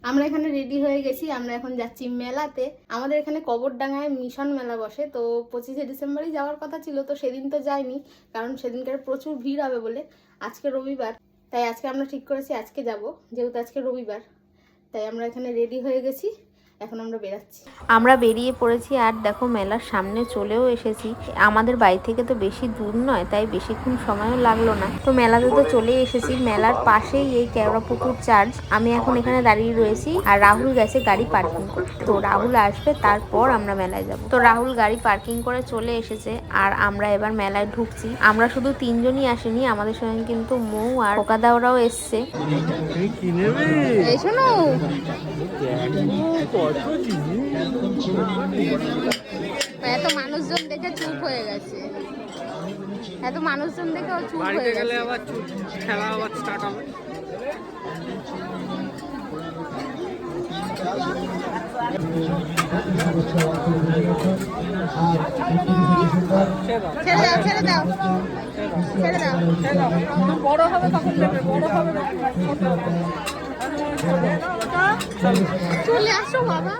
আমরা এখানে রেডি হয়ে গেছি, আমরা এখন যাচ্ছি মেলাতে। আমাদের এখানে কবরডাঙ্গায় মিশন মেলা বসে, তো 25শে ডিসেম্বরই যাওয়ার কথা ছিল, তো সেদিন তো যাইনি কারণ সেদিনকার প্রচুর ভিড় হবে বলে। আজকে রবিবার, তাই আজকে আমরা ঠিক করেছি আজকে যাব, যেহেতু আজকে রবিবার। তাই আমরা এখানে রেডি হয়ে গেছি, এখন আমরা বেরাচ্ছি। আমরা বেরিয়ে পড়েছি আর দেখো মেলার সামনে চলেও এসেছি। আমাদের বাড়ি থেকে তো বেশি দূর নয়, তাই বেশিক্ষণ সময়ও লাগলো না। তো মেলাতে তো চলে এসেছি। মেলার পাশেই এই কেওড়াপুকুর চার্চ। আমি এখন এখানে দাঁড়িয়ে রয়েছি আর রাহুল গেছে গাড়ি পার্কিং করতে। তো রাহুল আসবে, তারপর আমরা মেলায় যাব। তো রাহুল গাড়ি পার্কিং করে চলে এসেছে আর আমরা এবার মেলায় ঢুকছি। আমরা শুধু তিনজনই আসিনি, আমাদের সঙ্গে কিন্তু মৌ আর পোকাদাওরাও এসছে। এত মানুষজন দেখে চুপ হয়ে গেছে, এত মানুষজন দেখে ও চুপ হয়ে গেলে আবার খেলা আবার স্টার্ট হবে। ছেড়ে দাও ছেড়ে দাও ছেড়ে দাও, বড় হবে তখন দেবে, বড় হবে চলে আসো বাবা।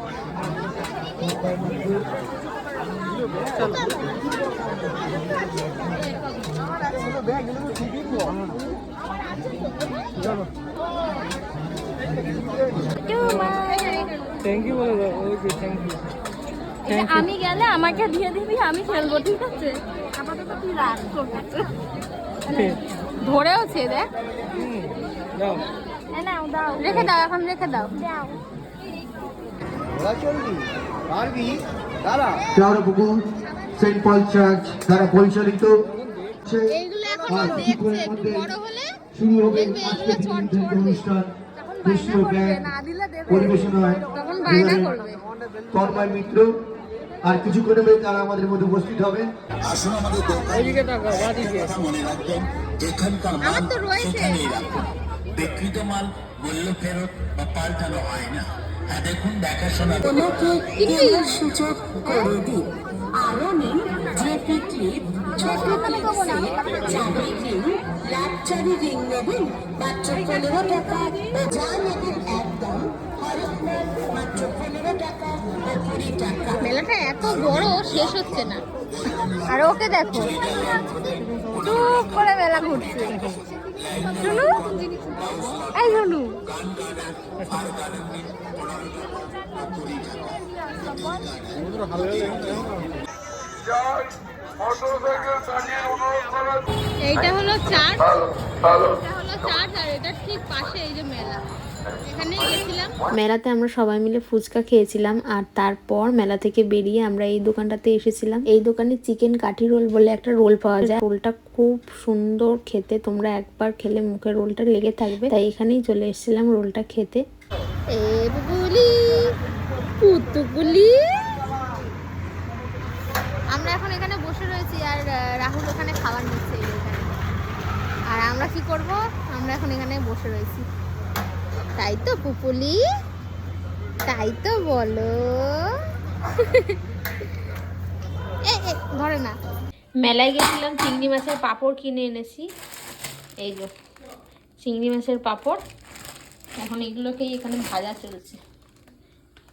আমি গেলে আমাকে দিয়ে দিবি, আমি খেলবো, ঠিক আছে? আপাতত তুই রাখ, তোর কাছে ধরেওছে দেখ, নাও দাও, রেখে দাও, এখন রেখে দাও। কেওড়াপুকুর সেন্ট পল চার্চ দ্বারা পরিচালিত এইগুলো এখন দেখছে, একটু বড় হলে শুরু হবে দেখবে আজকে এগুলো থেকে চট অনুষ্ঠান। তখন দেশীয় বায়না ব্যান্ড করবে, না দিলে দেবে, পরিবেশনায় তখন বায়না করবে। তন্ময় মিত্র আর কিছুক্ষণের মধ্যে তারা আমাদের মধ্যে উপস্থিত হবে। আসুন আমাদের দোকান মনে রাখবেন, এখানকার মাল আমার তো রয়েছে। এখানেই রাখুন। বিক্রিত মাল মূল্য ফেরত বা পাল্টানো হয় না। হ্যাঁ দেখুন, দেখাশোনা সূচক করে দিন। আরো নিন জেপি ক্লিপ, ছোট ক্লিপ সেট, চাবি রিং, লাকচারি রিং নেবেন মাত্র 15 টাকা। যা নেবেন একদম হরেকমাল মাত্র 15 টাকা ও 20 টাকা। মেলাটা এত বড়, শেষ হচ্ছে না। আর ওকে দেখো চুপ করে মেলা ঘুরছে। শুনু, এই শুনু, এইটা হলো চার্চ, এটা হলো চার্চ আর এটা ঠিক পাশে এই যে মেলা, এখানেই গেছিলাম। মেলাতে আমরা সবাই মিলে ফুচকা খেয়েছিলাম আর তারপর মেলা থেকে বেরিয়ে আমরা এই দোকানটাতে এসেছিলাম। এই দোকানে চিকেন কাঠি রোল বলে একটা রোল পাওয়া যায়। রোলটা খুব সুন্দর খেতে, তোমরা একবার খেলে মুখে রোলটা লেগে থাকবে, তাই এখানেই চলে এসেছিলাম রোলটা খেতে। এ বুবুলি, পুতুকুলি, আমরা এখন এখানে বসে রয়েছি আর রাহুল ওখানে খাবার নিচ্ছে এখানে। আর আমরা কি করব, আমরা এখন এখানে বসে রয়েছি, তাই তো পুপুলি, তাই তো বলো। ধরে না। মেলায় গেছিলাম, চিংড়ি মাছের পাঁপড় কিনে এনেছি। এই যে চিংড়ি মাছের পাঁপড়, এখন এগুলোকেই এখানে ভাজা চলছে।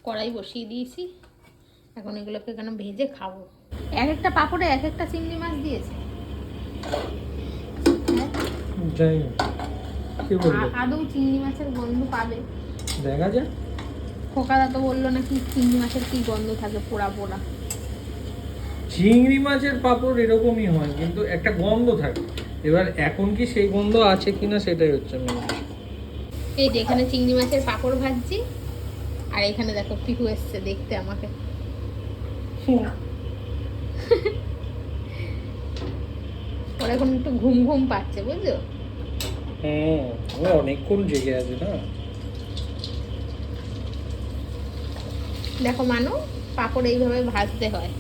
কড়াই বসিয়ে দিয়েছি, এখন এগুলোকে এখানে ভেজে খাবো। এক একটা পাঁপড়ে এক একটা চিংড়ি মাছ দিয়েছে। আদৌ চিংড়ি মাছের গন্ধ পাবে? দেখা যায়। খোকাদা তো বললো নাকি চিংড়ি মাছের কি গন্ধ থাকে, পোড়া পোড়া। চিংড়ি মাছের পাঁপড় এরকমই হয়, কিন্তু একটা গন্ধ থাকে। এবার এখন কি সেই গন্ধ আছে কিনা সেটাই হচ্ছে মেন। এই যে এখানে চিংড়ি মাছের পাঁপড় ভাজছি আর এখানে দেখো পিহু এসছে দেখতে আমাকে। ওর এখন একটু ঘুম ঘুম পাচ্ছে, বুঝছো? ও অনেকক্ষণ জেগে আছে না। দেখো মানু, পাঁপড় এইভাবে ভাজতে হয়।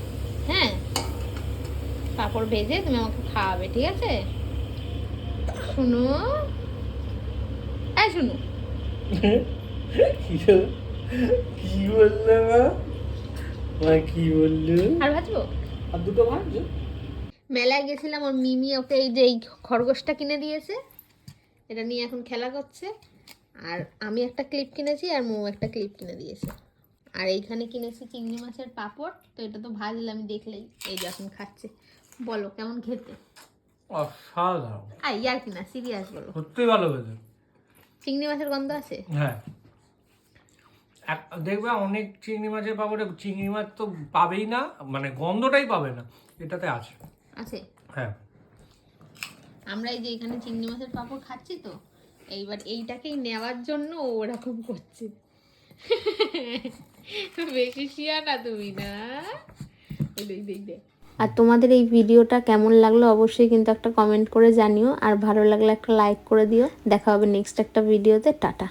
হ্যাঁ, পাঁপড় ভেজে তুমি আমাকে খাওয়াবে, ঠিক আছে? শুনো, এই শুনো, কি বললে মা? কি বললো? আর ভাজবো? আর দুটো ভাজছো? মেলায় গেছিলাম, ওর মিমি ওকে এই যে এই খরগোশটা কিনে দিয়েছে, এটা নিয়ে এখন খেলা করছে। আর আমি একটা ক্লিপ কিনেছি আর মৌ একটা ক্লিপ কিনে দিয়েছে। আর এইখানে কিনেছি চিংড়ি মাছের পাঁপড়। তো এটা তো ভাজলাম দেখলেই, এই যে এখন খাচ্ছে। বলো কেমন খেতে? অসাধারণ, ইয়ার কিনা সিরিয়াস বলো, সত্যি ভালো হয়েছে। চিংড়ি মাছের গন্ধ আছে? হ্যাঁ, দেখবে অনেক চিংড়ি মাছের পাপড়ে চিংড়ি মাছ তো পাবেই না, মানে গন্ধটাই পাবে না, এটাতে আছে। আছে। হ্যাঁ, আমরা এই যে এখানে চিংড়ি মাছের পাঁপড় খাচ্ছি, তো এইবার এইটাকেই নেওয়ার জন্য ও ওরকম করছে। বেশি শিয়ানা তুমি না। আর তোমাদের এই ভিডিওটা কেমন লাগলো অবশ্যই কিন্তু একটা কমেন্ট করে জানিও, আর ভালো লাগলে একটা লাইক করে দিও। দেখা হবে নেক্সট একটা ভিডিওতে। টাটা।